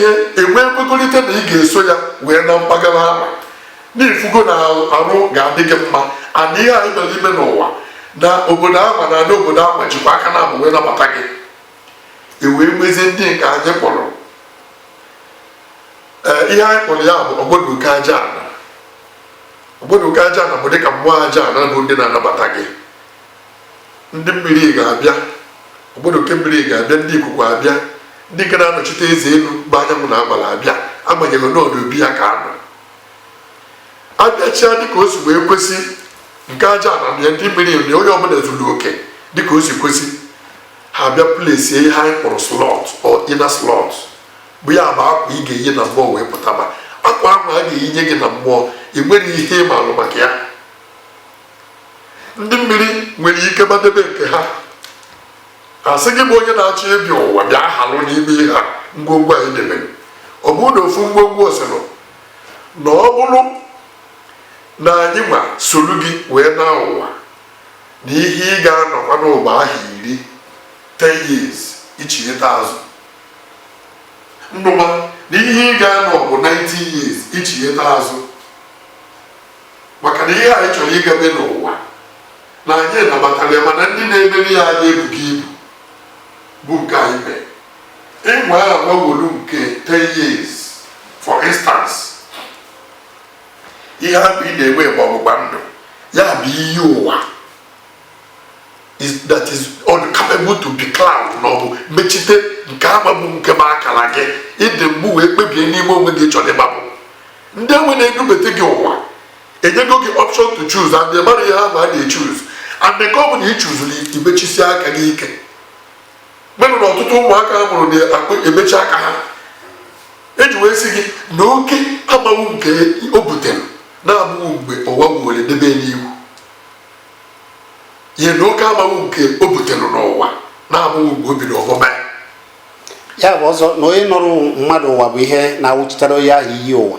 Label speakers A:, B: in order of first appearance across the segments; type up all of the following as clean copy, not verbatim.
A: ihe enwe ekwekọrịta na ị ga-eso ya wee na mpaghara ahụ n'ifugo na arụ ga-adị gị mma ana ihe anyị mere ime n'ụwa na obodo ahụ na ada obodo ahụ jikwa aka na abụ wee nabata gị ewee mezie ndị nke anyị kpọrọ ihe anyị kpọrọ ya bụ ogbodoke aja ana. Ogbodoke aja ana bụ dịka mmụọ aja ana bụ ndị na-anabata gị. Ndị mmiri ga-abịa, ogbodoke mmiri ga-abịa, ndị ikuku abịa, ndị nke na-anọchite eze elu bụ anyanwụ na agbala abịa agbanyeghị n'ọdụ obi ya ka anọ abịachia dịka o si wee kwesị. Nke aja ana na ndị mmiri na onye ọbụla zuru oke dịka o si kwesị ha abịa plesie ihe anyị kpọrọ slot or inner slot bụ ya bụ akwa ị ga-eyi na mmụọ wee pụtaba. Akwa ahụ a ga-eyinye gị na mmụọ ị nwere ihe ịma alụ maka ya. Ndị mmiri nwere ike gbadebe nke ha asị gị bụ onye na-achọ ebi ụwa bịa halụ n'ime ihe a ngwongwo anyị debere. Ọ bụrụ na ofu ngwongwo osoro na ọ bụrụ na anyị nwa solu gị wee na ụwa na ihe ị ga-anọkwa n'ụba ahụ 10 years ichigheta azụ ndụma na ihe ị ga-anọ bụ 90 years ichigheta azụ maka na ihe anyị chọrọ ịgabe n'ụwa na anyị nabatara ya mana ndị na-emeri ya anyị ebughị ibu bụ nke anyị mere. Ịnwa agwagwolu nke 10 years for instance ihe ahụ ị na-enwe bụ ọgbụgba ndụ ya bụ iyi ụwa that is capable to be cloud na ọ bụ mechite nke ama bụ nke ma akara gị ịdị mgbu wee kpebie n'ime onwe gị chọrọ ịgbapụ. Ndị enwe na-edubete gị ụwa enyego gị option to choose and ị mara ihe ahụ a na-echuse and nke ọ bụ na ị chuzuru imechisi aka gị ike. Mgbe na ọtụtụ ụmụaka a mụrụ na-emechi aka ha eji wee sị gị na oke agbanwu nke o butere na-abụghị mgbe ụwa were debe n'iwu ihe na oke agbanwu nke o butere n'ụwa na-abụghị mgbe o biri ọbụma
B: ya bụ ọzọ na onye nọrọ mmadụ ụwa bụ ihe na-awụchitere onye ahụ iyi ụwa.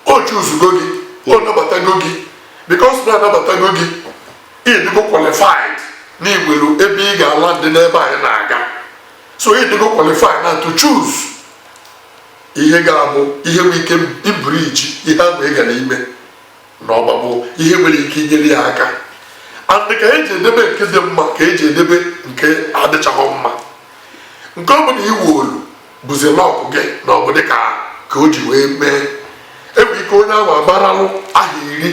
A: O chuzugo gị o nabatago gị because na anabatago gị ịdịgo qualified na igwelu ebe ị ga-ala ndị n'ebe anyị na-aga so ịdịgo qualified na to choose ihe ga-abụ ihe nwere ike ibriji ihe ahụ ị gara ime na ọgbagbo ihe nwere ike inyere ya aka and ka eji edebe nke dị mma ka eji edebe nke adịchaghị mma. Nke ọ bụ na iwu olu bụzi lọkụ gị na ọ bụ dịka ka o ji wee mee enwere ike onye ahụ agbaralụ aha 10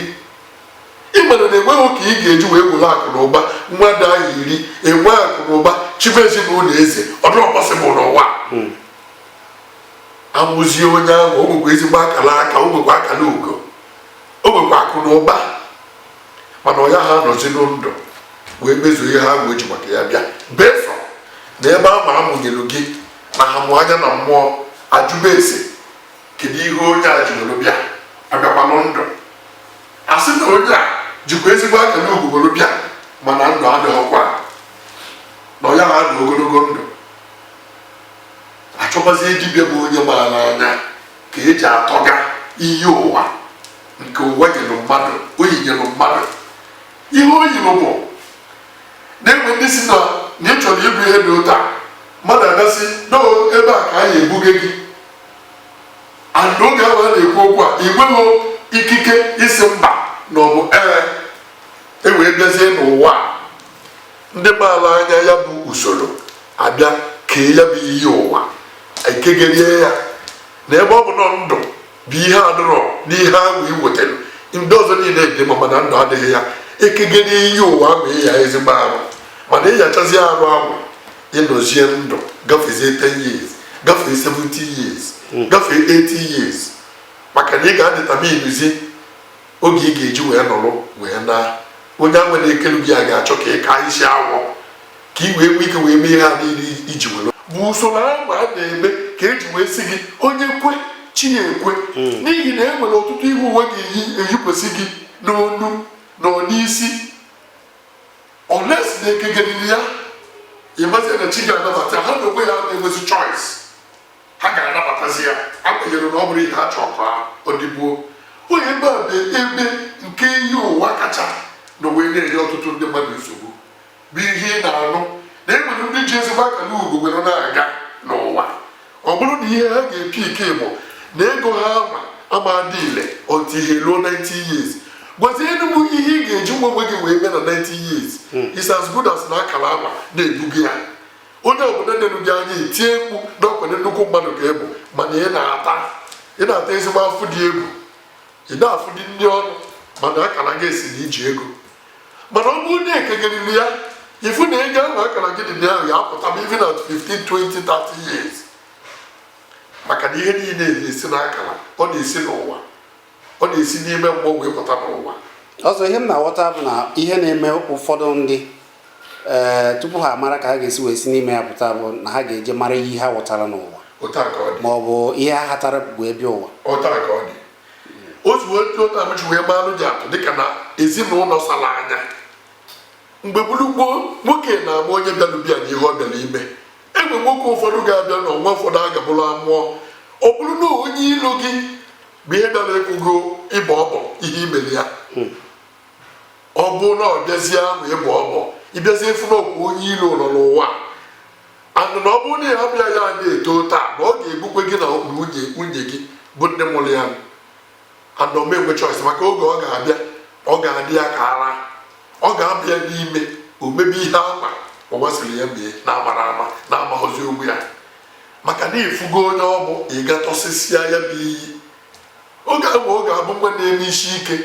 A: ịmana na enweghị ka ị ga-eji wee were akụ na ụba mmadụ aha 10 enwe akụ na ụba chifu ezinụlọ eze ọdụrọkpọsịbụl n'ụwa amụzie onye ahụ o nwekwa ezigbo akara aka o nwekwa akara ugo o nwekwa akụ na ụba mana ọya ha nọzi ndụ wee mezuo ihe ha wee ji maka ya bịa besọ na ebe a ma amụnyelu gị na ha mụ anya na mmụọ ajụba ese kedu ihe onye a jiri bịa abịakwanụ ndụ asị na onye a jikwa ezigbo akara ugo bịa mana ndụ adịghịkwa na ọya ha nọ ogologo ndụ achọbazie dibịa bụ onye maara anya ka eji atọga iyi ụwa nke ụwa nyere mmadụ o yinyere mmadụ ihe o yiri bụ na-enwe ndị si na ị chọrọ ịbụ ihe dị ụta mmadụ agasị n'o ebe a ka a na-ebuga gị and oge ahụ a na-ekwu okwu a enweghị ikike isi mba na ọ bụ ewee bịazie n'ụwa ndị maara anya ya bụ usoro abịa kee ya bụ iyi ụwa ekegerie ya na ebe ọ bụ nọ ndụ bụ ihe adịrọ n'ihe ahụ i wetara ndị ọzọ niile dị mma mana ndụ adịghị ya ekegere iyi ụwa ahụ ịya ezigbo arụ mana ịyachazi arụ ahụ ịnọzie ndụ gafezie 10 years gafee 70 years gafee 80 years maka na ị ga-adịtaminuzi oge ị ga-eji wee nọrọ wee na onye ahụ na-ekelu gị a ga-achọ ka ị ka isi awọ ka ị wee nwee ike wee mee ihe ha niile iji were bụ usoro ahụ a na-eme ka eji wee sị gị onye kwe chi ya ekwe n'ihi na e nwere ọtụtụ ihe uwe ga-eyikwesị gị n'onu na n'isi olesi na-ekegeriri ya ịmazi na chi ga-anabata ha na onwe ha na-enwezi choice ha ga-anabatazi ya akwenyere na ọ bụrụ ihe ha chọrọ ka ọ dịgbuo onye ebe a bụ ebe nke ihe ụwa kacha na wee na-enye ọtụtụ ndị mmadụ nsogbu bụ ihe ị na-anụ na enwere ndị ji ezigbo akara ugo were na-aga n'ụwa ọ ihe ha ga-epi ike bụ na ego ha ama dị ile otu ihe ruo 90 years. Gwazienụ m ihe ị ga-eji nwa onwe gị wee mee na 90 years is as good as na akara ama na-ebugo ya. Onye obodo na-enu gị anya etie mkpu n'ọkwanye nnukwu mmadụ ka ịbụ mana ị na-ata ezigbo afụ dị egwu, ị na-afụ dị ndị ọnụ mana akara gị esi na iji ego. Mana ọ bụrụ na ekegeriri ya ifu na ego ahụ akara gị dị ahụ ya apụta ma even at 15, 20, 30 years. Maka na ihe niile na-esi n'akara, ọ na-esi n'ụwa, ọ na-esi n'ime mmụọ wee pụta n'ụwa.
B: Ọzọ ihe m na-aghọta bụ na ihe na-eme ụfọdụ ndị tupu ha mara ka ha ga-esi wee si n'ime ya pụta bụ na ha ga-eje mara ihe ha ghọtara n'ụwa ma ọ bụ ihe ha hatara wee bịa ụwa.
A: Ọtara ka ọ dị. Otu otu amụchi wee maalụ ji atụ dịka na ezinụlọ sara anya. Mgbe gburugburu nwoke na-ama onye bịalụbịa na ihe ọ bịara ime. Enwe nwoke ụfọdụ ga-abịa na ọnwa ụfọdụ agabụrụ amụọ. Ọ bụrụ na onye ilo gị bụ ihe bịara ekwugo ịbọ ọbọ ihe imere ya. Ọ bụ na ọ bịazie ahụ ịbọ ọbọ ịbịazie efu n'okwu onye ilo nọ n'ụwa. Andụ na ọ bụrụ na ya bịa ya na-eto taa na ọ ga-egbukwe gị na nwunye gị bụ nne mụrụ ya. Andụ m enwe choice maka oge ọ ga-abịa ọ ga-adị ya ka ara, ọ ga-abịa n'ime o mebe ihe ama ọ gbasiri ya mee na-amara ama na-amaghọzi ogbu ya maka na ifugo onye ọ bụ ị gatọsịsịa ya bụ iyi. Oge ahụ ọ ga-abụ nwa na-eme isi ike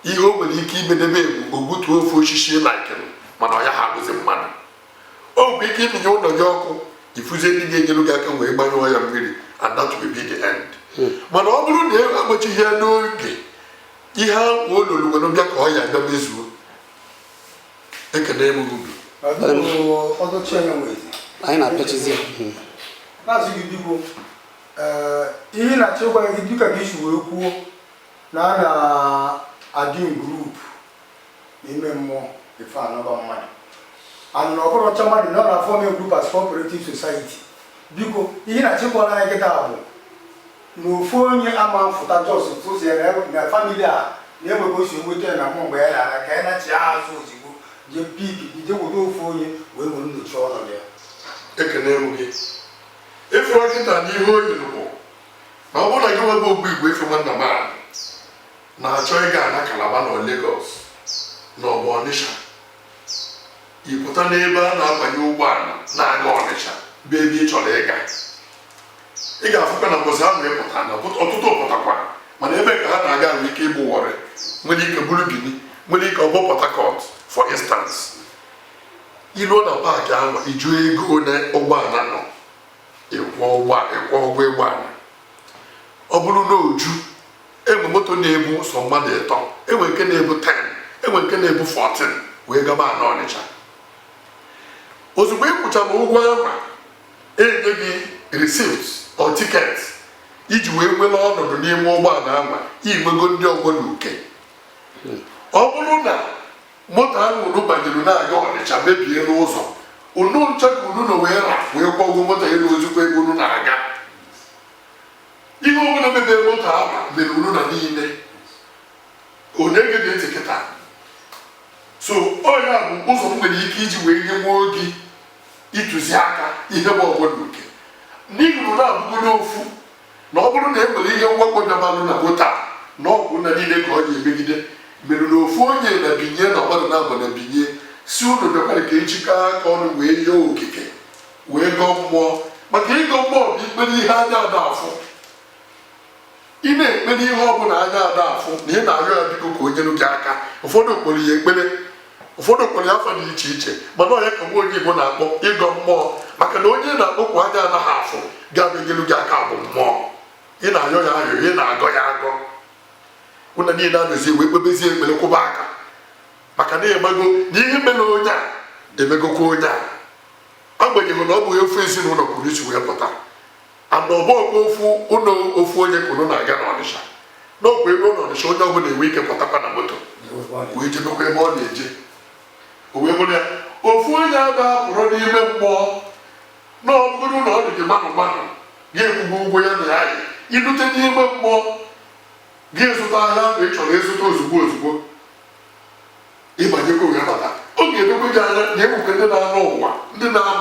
A: ihe o nwere ike imedebe egwu ogbutuo ofe osisi laikere mana ọ ya ha abụzi mmadụ. O nwere ike iminye ụlọ gị ọkụ ifuzie ndị ga-enyere gị aka wee gbanyụọ ya mmiri and that will be the end. Mana ọ bụrụ na e agbachighị ya n'oge ihe ahụ olulu nwere bịa ka ọ ya abịa mezuo. Ekene m ubi
B: anyị na-apịachizi
C: na-azụ gị biko ihe na-achịkwa gị dịka ka isi wee kwuo na a na-adị grup n'ime mmụọ ife anọba mmadụ and ọbụrụ ọcha mmadụ na ọ na-afọm a group as cooperative society. Biko ihe na-achịkwa na anyị kịta bụ na ofu onye ama mfụta jos tụzi na famili a na-enwebe osi enweta na mmụọ mgbe ya na-ara ka ya na-achị azụ ozigbo je piki je were ofu onye wee nwere nyocha ọnọdụ ya.
A: Ekene m gị ịfụrụ kịta n'ihe o yiri bụ na ọ bụrụ na gị nwebe ogbu igwe ife nwanna m na-achọ ịga na Kalaba na Lagos na ọ bụ Ọnịsha ịpụta n'ebe a na-abanye ụgbọala na-aga Ọnịsha bụ ebe ị chọrọ ịga. Ị ga-afụkwa na mbọsị ahụ ịpụta na ọtụtụ pụtakwa mana ebe ka ha na-aga nwere ike ịbụ Warri, nwere ike bụrụ Benin, nwere ike ọ bụ Port Harcourt for instance. Iluo na paakị ahụ iju ego na ụgbọala nọ ịkwọ ụgwọ ụgbọala. Ọ bụrụ na oju enwe moto na-ebu sọ mmadụ 3, enwe nke na-ebu 10, enwe nke na-ebu 14 wee gaba na Ọnịcha. Ozugbo ịkwụchara ụgwọ ahụ enye gị receipt or ticket iji wee nwere ọnọdụ n'ime ụgbọala ahụ inwego ndị ọgbọ na uke. Ọ bụrụ na moto ahụ unu banyere na-aga Ọnịcha mebie n'ụzọ unu nche ka unu nọ wee kwọ ụgwọ moto elu ozugbo ebe unu na-aga. Ihe ọbụla mebie moto ahụ mere unu na niile onye ga ntị kịta. So ọ ya bụ ụzọ m nwere ike iji wee nye nwa oge ntụziaka ihe bụ ọgbọ na uke. N'ihi na na-abụgo n'ofu na ọ bụrụ na e nwere ihe mwakpo dabalụ na moto na ọgwụ na niile ka ọ ga-emegide mere na ofu onye na binye na mmadụ na-aba na binye si unu bịakwara ka ejikọ aka ọnụ wee yie okike wee gọọ mmụọ maka ịgọ mmụọ bụ ikpere ihe anya ada afụ. Ị na-ekpere ihe ọbụla anya ada afụ na ị na-arịọ ya biko ka o nyere gị aka. Ụfọdụ kpọrọ ya ekpere, ụfọdụ kpọrọ ya afọ dị iche iche mana ọ ya ka nwa onye Igbo na-akpọ ịgọ mmụọ maka na onye na-akpọkwa anya anaghị afụ ga-abịanyelu gị aka bụ mmụọ. Ị na-arịọ ya arịọ, ị na-agọ ya agọ. Ụna niile anọzie wee kpebezie ekpere kwụba aka maka na emego na ihe mere onye a emegokwa onye a. Agbanyeghị na ọ bụ ofu ezinụlọ kwuru isi wee pụta and ọbọkwa ofu onye kwuru na-aga n'Ọnịsha n'okwu ebe n'Ọnịsha onye ọbụla enwe ike pụtakwa na moto wee jebekwa ebe ọ na-eje. O wee bụrụ ya ofu onye a ga-apụrụ n'ime mmụọ na ọ bụrụ na ọ dị gị mmanụ ga-ekwugo ụgwọ ya na ya ilute n'ime mmụọ gị zụta ahịa ahụ ị chọrọ ịzụta ozugbo ịbanyekwa ya bata. Ọ ga-edokwe gị anya na enwekwe ndị na-anụ ụwa ndị na-ama